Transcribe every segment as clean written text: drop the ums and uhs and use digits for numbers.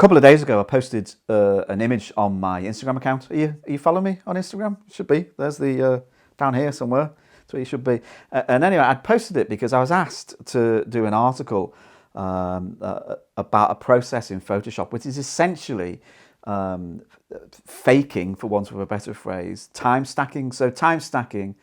couple of days ago, I posted an image on my Instagram account. Are you following me on Instagram? Should be. There's the down here somewhere. That's where you should be. And anyway, I'd posted it because I was asked to do an article about a process in Photoshop, which is essentially faking, for want of a better phrase, time stacking. So time stacking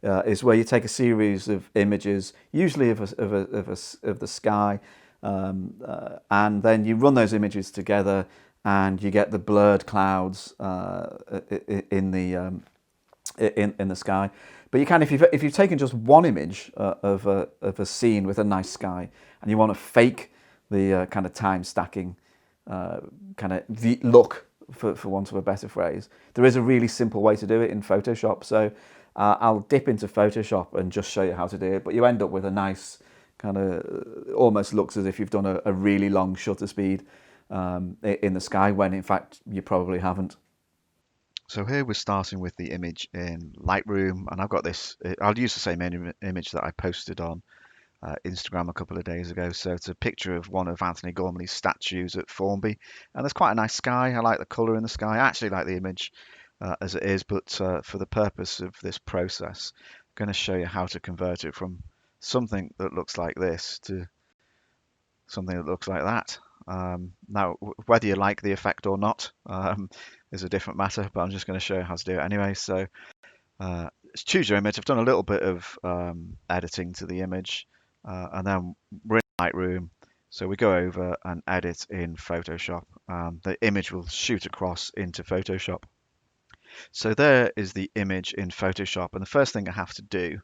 is where you take a series of images, usually of the sky, and then you run those images together, and you get the blurred clouds in the sky. But you can, if you've taken just one image of a scene with a nice sky, and you want to fake the kind of time stacking kind of look, for want of a better phrase, there is a really simple way to do it in Photoshop. So I'll dip into Photoshop and just show you how to do it. But you end up with a nice kind of, almost looks as if you've done a really long shutter speed in the sky, when in fact you probably haven't. So here we're starting with the image in Lightroom, and I've got this. I'll use the same image that I posted on Instagram a couple of days ago. So it's a picture of one of Anthony Gormley's statues at Formby, and there's quite a nice sky. I like the colour in the sky. I actually like the image as it is, but for the purpose of this process, I'm going to show you how to convert it from something that looks like this to something that looks like that. Now, whether you like the effect or not is a different matter, but I'm just going to show you how to do it anyway. So choose your image. I've done a little bit of editing to the image, and then we're in Lightroom. So we go over and edit in Photoshop. The image will shoot across into Photoshop. So there is the image in Photoshop, and the first thing I have to do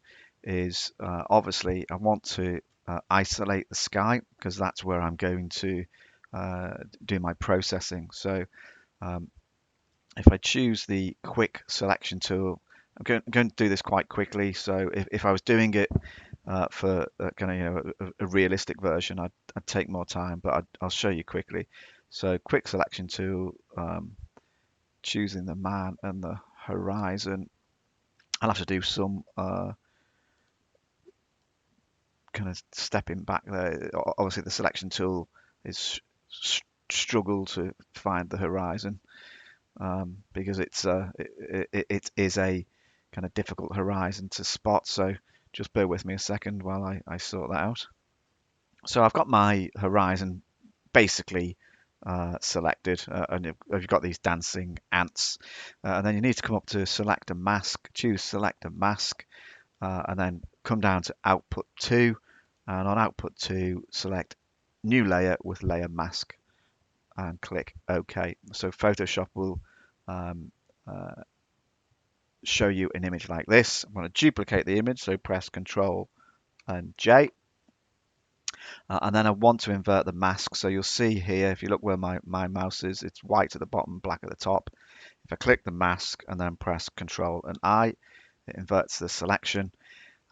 is obviously I want to isolate the sky, because that's where I'm going to do my processing. So um, if I choose the quick selection tool, I'm going to do this quite quickly. So if I was doing it for kind of, a realistic version, I'd take more time, but I'll show you quickly. So quick selection tool, choosing the man and the horizon. I'll have to do some kind of stepping back there. Obviously, the selection tool is struggle to find the horizon, because it is a kind of difficult horizon to spot. So just bear with me a second while I sort that out. So I've got my horizon basically selected, and you've got these dancing ants, and then you need to come up to select a mask, choose select a mask, and then come down to output 2, and on output 2 select new layer with layer mask and click OK. So Photoshop will um, uh, show you an image like this. I'm going to duplicate the image, so press Control and J. And then I want to invert the mask. So you'll see here, if you look where my mouse is, it's white at the bottom, black at the top. If I click the mask and then press Control and I, it inverts the selection.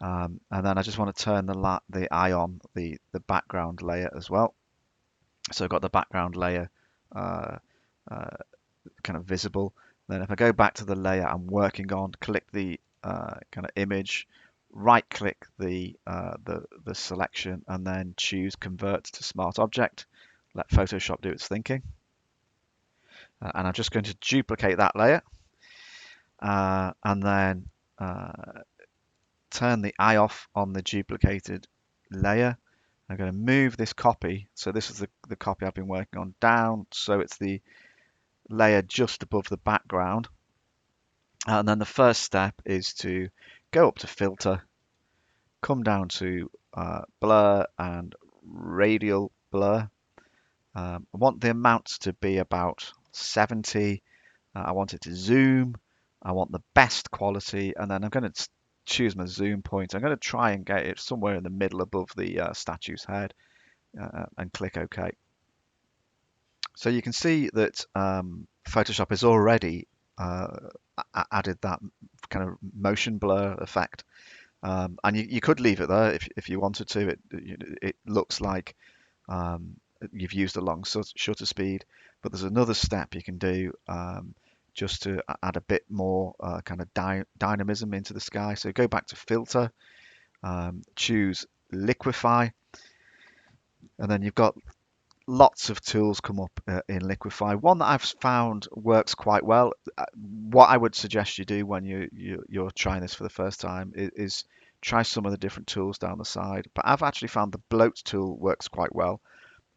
And then I just want to turn the eye on the background layer as well. So I've got the background layer uh, uh, kind of visible. Then if I go back to the layer I'm working on, click the kind of image, right click the selection, and then choose Convert to Smart Object. Let Photoshop do its thinking. And I'm just going to duplicate that layer, and then turn the eye off on the duplicated layer. I'm going to move this copy. So this is the copy I've been working on down. So it's the layer just above the background. And then the first step is to go up to Filter, come down to Blur and Radial Blur. I want the amounts to be about 70. I want it to zoom. I want the best quality. And then I'm going to choose my zoom point. I'm going to try and get it somewhere in the middle above the statue's head, and click OK. So you can see that Photoshop has already added that kind of motion blur effect. And you could leave it there if you wanted to. It looks like you've used a long shutter speed, but there's another step you can do just to add a bit more kind of dynamism into the sky. So go back to Filter, choose Liquify, and then you've got lots of tools come up in Liquify. One that I've found works quite well. What I would suggest you do when you're trying this for the first time is try some of the different tools down the side. But I've actually found the bloat tool works quite well.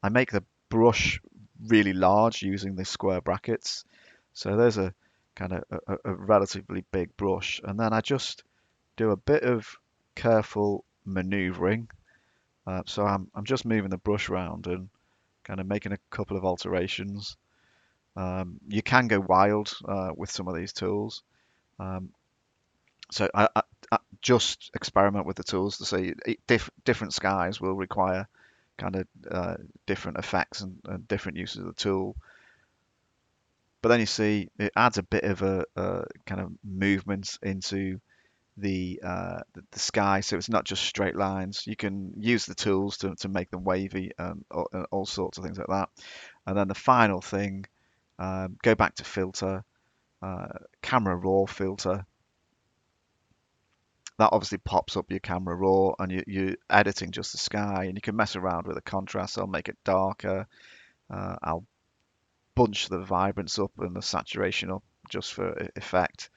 I make the brush really large using the square brackets. So there's a kind of a relatively big brush, and then I just do a bit of careful maneuvering. So I'm just moving the brush around and kind of making a couple of alterations. You can go wild with some of these tools. Um, so I just experiment with the tools to see different skies will require kind of different effects and different uses of the tool. But then you see it adds a bit of a kind of movement into the sky, so it's not just straight lines. You can use the tools to make them wavy and all sorts of things like that. And then the final thing, go back to filter, camera raw filter. That obviously pops up your camera raw, and you're editing just the sky, and you can mess around with the contrast. I'll make it darker. I'll bunch the vibrance up and the saturation up just for effect.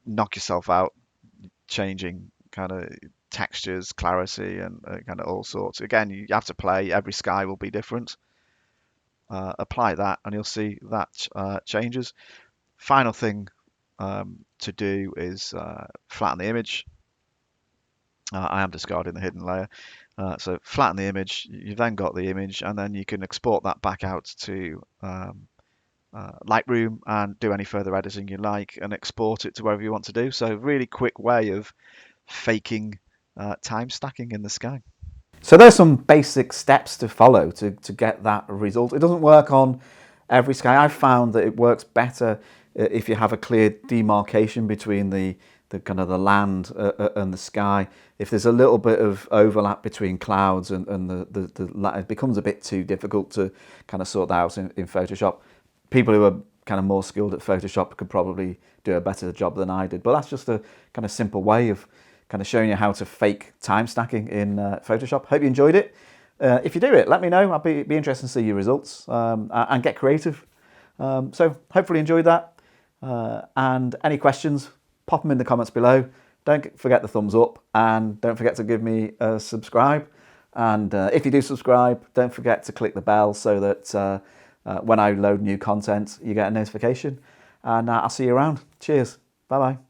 Knock yourself out changing kind of textures, clarity, and kind of all sorts. Again, you have to play. Every sky will be different. Apply that, and you'll see that changes. Final thing to do is flatten the image. I am discarding the hidden layer. So flatten the image. You've then got the image, and then you can export that back out to Lightroom and do any further editing you like, and export it to wherever you want to do. So really quick way of faking time stacking in the sky. So there's some basic steps to follow to get that result. It doesn't work on every sky. I've found that it works better if you have a clear demarcation between the kind of the land and the sky. If there's a little bit of overlap between clouds and it becomes a bit too difficult to kind of sort that out in Photoshop. People who are kind of more skilled at Photoshop could probably do a better job than I did. But that's just a kind of simple way of kind of showing you how to fake time stacking in Photoshop. Hope you enjoyed it. If you do it, let me know. I'll be interested to see your results and get creative. So hopefully you enjoyed that. And any questions, pop them in the comments below. Don't forget the thumbs up, and don't forget to give me a subscribe. And if you do subscribe, don't forget to click the bell so that when I load new content, you get a notification. And I'll see you around. Cheers. Bye-bye.